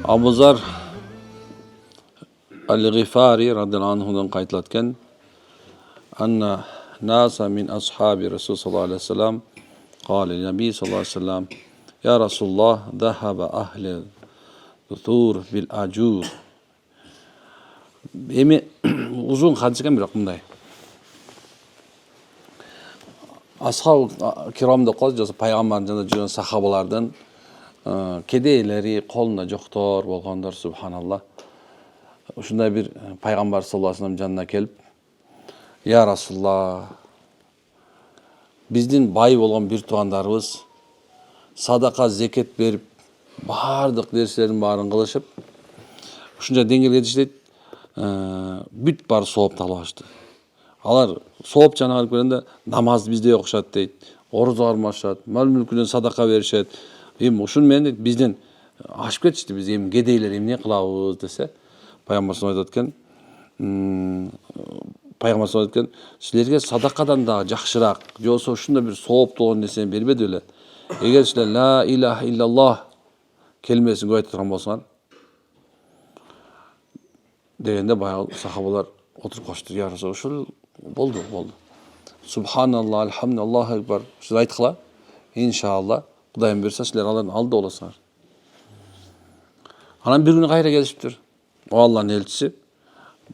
Abu Zar al-Ghifari radhiyallahu anhudan qaytilatgan anna nasa min ashabi Rasul sallallahu aleyhi ve sellem qala Nabi sallallahu aleyhi ve sellem ya Rasulullah dhahaba ahli duthur bil ajur. Эми uzun hadis ekan, biroq bunday. Ashab kiramda qolsa payg'ambar jana жүрген sahobalardan kedeyleri koluna жоқтор болғандар, subhanallah. Ушундай bir payg'ambar sallallohu alayhi vasallam janına kelip, ya Rasulullah, биздин бай болгон bir тугандарыбыз садака, зекет берип, бардык нерселердин баарын кылышып, ушунча деңгээлге жетишти. Бүт бар сооп алып ашты. Алар сооп жана алып келгенде намаз бизде окушат дейт, оруз кармашат, мал мүлкүнөн садака беришет. Эми ушун менен бизден ашып кетишти, биз эми кедейлер эмне кылабыз десе, пайгамбар саллаллаху алейхи ва саллям пайгамбар саллаллаху алейхи ва саллям силерге садакадан да жакшыраак, же болбосо ушундай бир сооп болгон нерсени бербеди беле. Эгер силер ла илаха иллаллах келмесин көп айта турган болсоңар дегенде баягы сахабалар отуруп калышты. Я Расул, ушул болду. Субханаллах, алхамдулилlah, Аллаху акбар. Сиз айткыла, иншалла, Кудайым берсе силер алардын алды болосуңар. Анан бир күнү кайра келишиптир. О Аллахтын элчиси,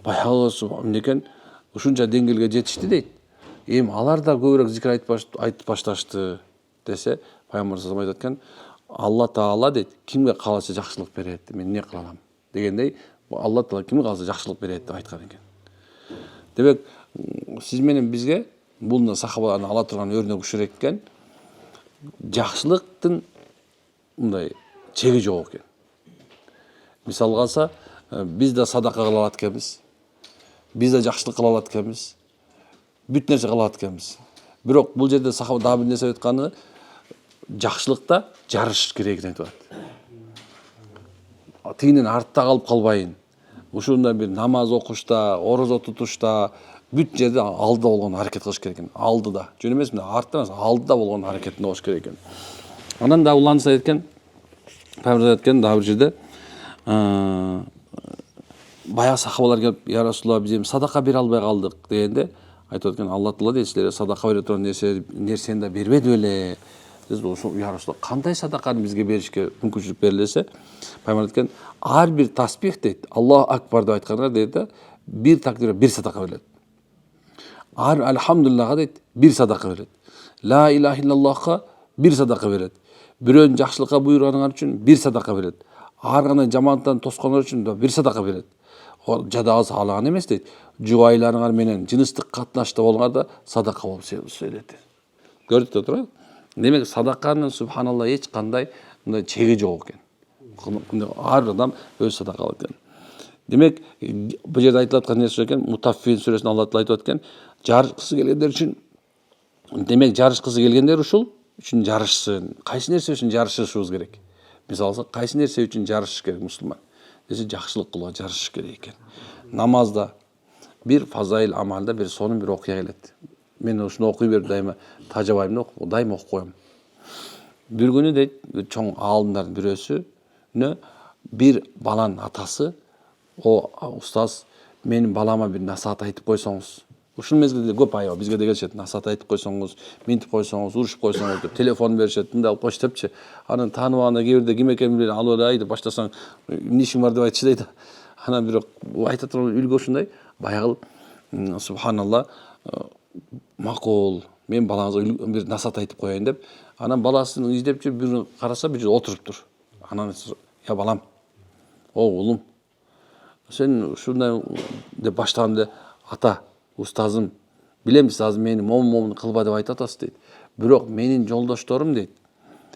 баягы эмнекен ушунча деңгээлге жетишти дейт. Эми алар да көбүрөөк зикир айтып башташты десе, пайгамбар саллаллаху алейхи ва саллям айткан, Алла Таала дейт, кимге кааласа жакшылык берет, мен эмне кыла алам дегендей, Алла Таала кимге кааласа жакшылык берет деп айткан экен. Демек, сиз менен бизге бул сахабалардан ала турган өрнөк ушур экен. Жакшылыктын мындай чеги жок экен. Мисалга алса, биз да садака кыла алат экенбиз. Биз да жакшылык кыла алат экенбиз. Бүт нерсе кыла алат экенбиз. Бирок бул жерде сахаба дагы бир нерсе айтканы, жакшылыкта жарыш керек деп атат. Тигинен артта калып калбайын. Ушундай бир намаз окушта, орозо тутушта, бүт жерде алдыда болгон аракет кылыш керек экен. Алдыда. Жөн эмес, артта эмес, алдыда болгон аракетин болуш керек экен. Анан да уланса айткан, пайгамбар айткан дагы бир жерде баягы сахабалар келип, я Расулуллах, биз эми садака бере албай калдык дегенде, айтып аткан, Алла Таала дейт, силерге садака бере турган нерсени да бербеди беле. Биз ошо, я Расулуллах, кандай садаканы бизге беришке мүмкүнчүлүк берилсе, пайгамбар айткан, ар бир таспих дейт, Аллаху акбар деп айтканда дейт да, бир такбирге бир садака берилет. Ар алхамдулиллахга дейт, бир садака берилет. Ла илаха иллаллахка бир садака берилет. Бирөөнүн жакшылыкка буйруганыңар үчүн бир садака берилет. Ар кандай жамандыктан тосконор үчүн да бир садака берилет. Жадагы саалаган эмес дейт. Жубайларыңар менен жыныстык катнашта болгоңар да садака болуп сөйлөт. Көрдүк турбайбы? Демек, садаканын субханалла эч кандай мындай чеги жок экен. Ар адам өз садака кылат экен. Демек, бул жерде айтылып аткан нерсе экен, Мутаффин сүрөсүндө Алла Таала айтып аткан, жарышкысы келгендер үчүн, демек, жарышкысы келгендер ушул үчүн жарышсын. Кайсы нерсе үчүн жарышышыбыз керек? Мисалы, кайсы нерсе үчүн жарышыш керек мусулман? Десе, жакшылык кылууга жарышыш керек экен. Намазда бир фазаил амалда бир сонун бир окуя келет. Мен ушуну окуй берип дайыма тажабайм да, дайыма окуп коем. Бир күнү дейт, чоң аалымдардын бирөөсүнө бир баланын атасы, о устаз, менин балама бир насаат айтып койсоңуз. Ушул мезгилде көп аябы бизге де келишет, насаат айтып койсоңуз, минтип койсоңуз, урушуп койсоңуз деп телефон беришет, мындай алып койчу депчи. Анан тааныбаганда кээ бирде ким экенин билбей алып эле деп баштасаң, эмне ишиң бар деп айтчу дейт. Анан бирок айта турган үлгү ушундай, баягы субханалла, макул, мен балаңызга бир насаат айтып коеюн деп, анан баласын издеп жүрүп, бир караса, бир жерде отуруптур. Анан я балам, о улум, сен ушундай деп баштаганда, ата, устазым, билем сиз азыр мени момун кылба деп айтып атасыз дейт. Бирок менин жолдошторум дейт,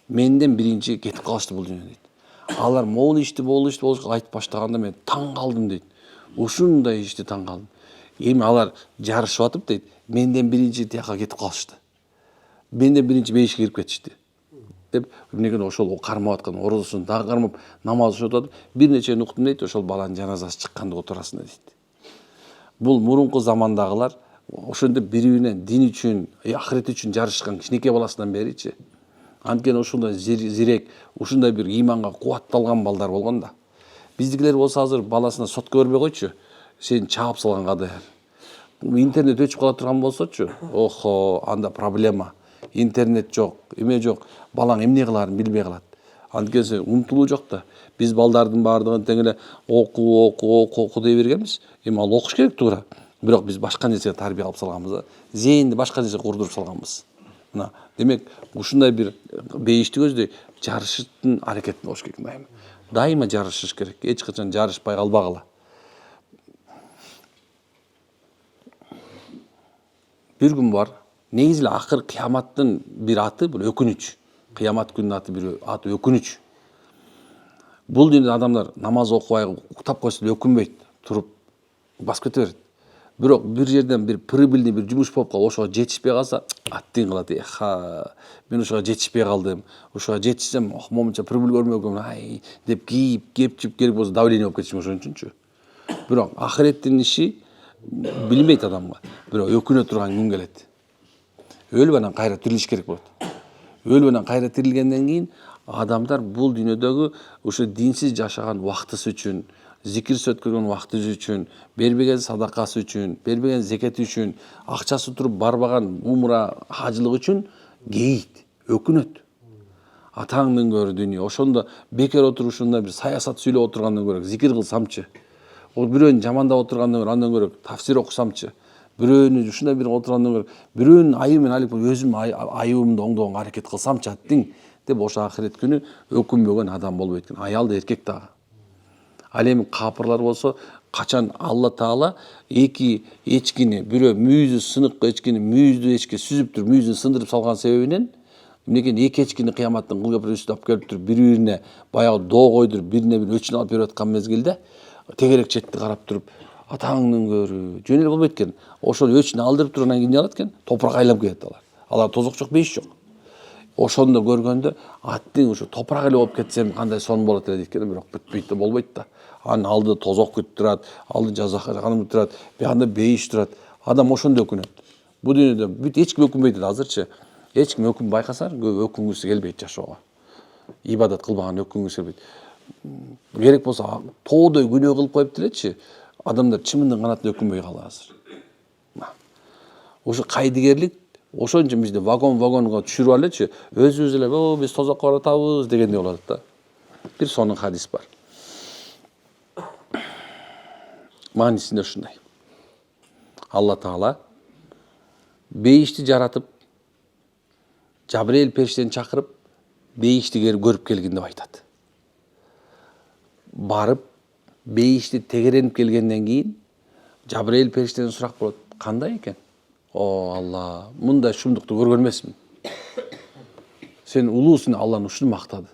менден биринчи кетип калышты бул дүйнөдөн дейт. Алар могул ишти айтып баштаганда мен таң калдым дейт. Ушундай ишти таң калдым. Эми алар жарышып атып дейт, менден биринчи тияка кетип калышты. Менден биринчи бейишке кирип кетишти. Деп, эмнеге ошол кармап аткан орозосун дагы кармап, намаз окуп атып, бир нече уктум дейт, ошол баланын жаназасы чыккандыгы туурасында дейт. Бул мурунку замандагылар ошондо бири-биринен дин үчүн, ахирет үчүн жарышкан кичинекей баласынан беричи. Анткени ушундай зирек, ушундай бир иманга кубатталган балдар болгон да. Биздикилер болсо азыр баласына сотко бербей койчу. Сени чаап салганга даяр. Интернет өчүп кала турган болсочу, охо, анда проблема. Интернет жок, эме жок. Балаң эмне кыларын билбей калат. Анткени умтулуу жок да. Биз балдардын баардыгын тең эле окуу дей бергенбиз. Эми ал окуш керек туура. Бирок биз башка нерсеге тарбия алып салганбыз да. Зээнди башка нерсеге курдуруп салганбыз. Мына, демек, ушундай бир бейишти көздөй жарыштын аракетин кылыш керек дайыма. Дайыма жарышыш керек. Эч качан жарышпай калбагыла. Bir gün var. Негизи эле акыр кыяматтын бир аты бул өкүнүч. Кыямат күнүнүн аты бир аты өкүнүч. Бул дүйнөдө адамдар намаз окубай уктап койсо деле өкүнбөйт, туруп басып кете берет. Бирок бир жерден бир прибыльный бир жумуш болуп калып, ошого жетишпей калса, аттын кылат. Мен ошого жетишпей калдым. Ошого жетишсем, момунча прибыль көрмөк экенмин, ай деп кепчип керек болсо давление болуп кетишим ошон үчүнчү. Бирок ахиреттин иши билбейт адамга. Бирок өкүнө турган күн келет. Өлүп анан кайра тирилиш керек болот. Өлүп анан кайра тирилгенден кийин адамдар бул дүйнөдөгү ушу динсиз жашаган убактысы үчүн, зикирсиз өткөргөн убактысы үчүн, бербеген садакасы үчүн, бербеген зекети үчүн, акчасы туруп барбаган умра, хажылык үчүн кейит, өкүнөт. Атаңдын көрү дүйнө. Ошондо бекер отурушунда бир саясат сүйлөп отургандан көрө зикир кылсамчы. Ол бирөөнү жамандап отургандан көрө андан көрө тафсир окусамчы. Бирөөнү ушундай бир отургандан көрө бирөөнүн айыбын алып өзүм айыбымды оңдоого аракет кылсамчы аттың деп ошо ахирет күнү өкүнбөгөн адам болбойт экен. Аял да эркек дагы. Ал эми капырлар болсо качан Алла Таала эки эчкини, бирөө мүйүзү сынык эчкини, мүйүздүү эчке сүзүп туруп, мүйүзүн сындырып салган себебинен эмнекен эки эчкини кыяматтын кыл көпүрө үстүнө алып келип туруп, бири-бирине баягы доо койдуруп, бирине бир өчүн алып берип аткан мезгилде тегерек четти карап туруп, атаңдын көрү, жөн эле болбойт экен. Ошол өчүн алдырып туруп анан кийин эмне кылат экен? Топурак айланып кетет алар. Алар тозок жок, бейиш жок. Ошондо көргөндө аттың ушу топурак эле болуп кетсем кандай сонун болот эле дейт экен, бирок бүтпөйт да, болбойт да. Анын алды тозок күтүп турат, алды жазаканып турат, биягында бейиш турат. Адам ошондо өкүнөт. Бул дүйнөдө бүт эч ким өкүнбөйт да азырчы. Эч ким өкүн байкасаң, көп өкүнгүсү келбейт жашоого. Ибадат кылбаган өкүнгүсү келбейт. Керек болсо тоодой күнөө кылып коюп делечи, адамдар чымындын канатында өкүнбөй калат азыр. Ошо кайдыгерлик ошон үчүн бизде вагонго түшүрүп алечи, өзүбүз эле биз тозокко баратабыз дегендей болот да. Бир сонун хадис бар. Маанисинде ушундай. Алла Таала бейишти жаратып, Жабрейил периштени чакырып, бейишти көрүп келгин деп айтат. Барып, бейишти тегеренип келгенден кийин Жабрейил периштеден сурак болот. Кандай экен? О, Алла, мындай шумдукту көргөн эмесмин. Сен улуусун, Алланы ушуну мактады.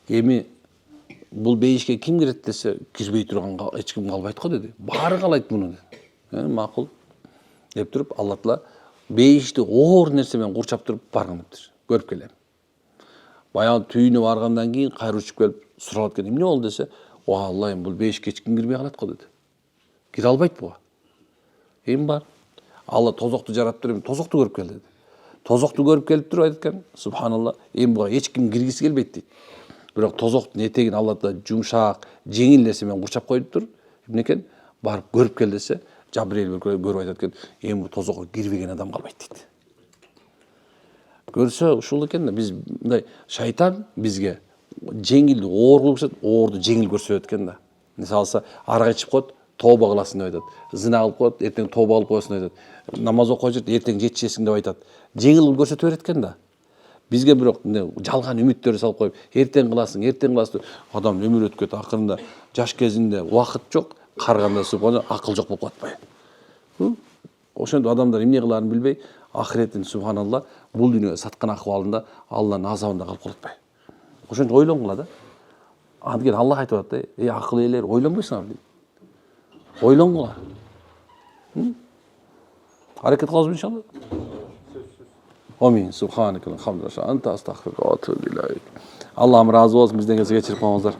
Эми бул бейишке ким кирет десе, кирбей турганга эч ким калбайт го деди. Баары каалайт муну деди. Макул деп туруп, Алла Таала бейишти оор нерсе менен курчап туруп баргандыр. Көрүп келем. Баягы түйүнө баргандан кийин кайра учуп келип суралат экен. Эмне болду десе, "О, Алла, эми бул бейишке эч ким кирбей калат го" деди. Кире албайт буга. Эми бар. Алла тозокту жаратып туруп, тозокту көрүп кел деди. Тозокту көрүп келип туруп айтат экен, субханалла, эми буга эч ким киргиси келбейт дейт. Бирок тозоктун этегин Алла Таала жумшак, жеңил нерсе менен курчап коюп туруп, эмне экен? Барып көрүп кел десе, Жабрейил көрүп айтат экен, эми бул тозокко кирбеген адам калбайт дейт. Көрсө ушул экен да, биз мындай шайтан бизге жеңилди оор кылып көрсөтөт, оорду жеңил көрсөтөт экен да. Мисалы арак ичип коет, тооба кыласың деп айтат. Зына кылып коет, эртең тооба кылып коесуң деп айтат. Намаз окуй жүрүп, эртең жетишесиң деп айтат. Жеңил кылып көрсөтө берет экен да. Бизге бирок жалган үмүттөр салып коюп, эртең кыласың. Адам өмүр өтүп кетет, акырында жаш кезинде убакыт жок, карганда субхана акыл жок болуп калат баягы. Ошондо адамдар эмне кыларын билбей, ахиреттин субханалла бул дүйнөгө саткан акыбалында Алланын азабында калып калат баягы. Ошондо ойлонгула да. Анткени Алла айтып атат да, акыл ээлер, ойлонбойсуңар дейт. Ойлонгула. Аракет кылабызбы иншалла? Амин. Субханакалла хамдулилlah. Анта астагфирука ва атубу илейк. Аллахым разы болсун, бизден келсе кечирип коюңуздар.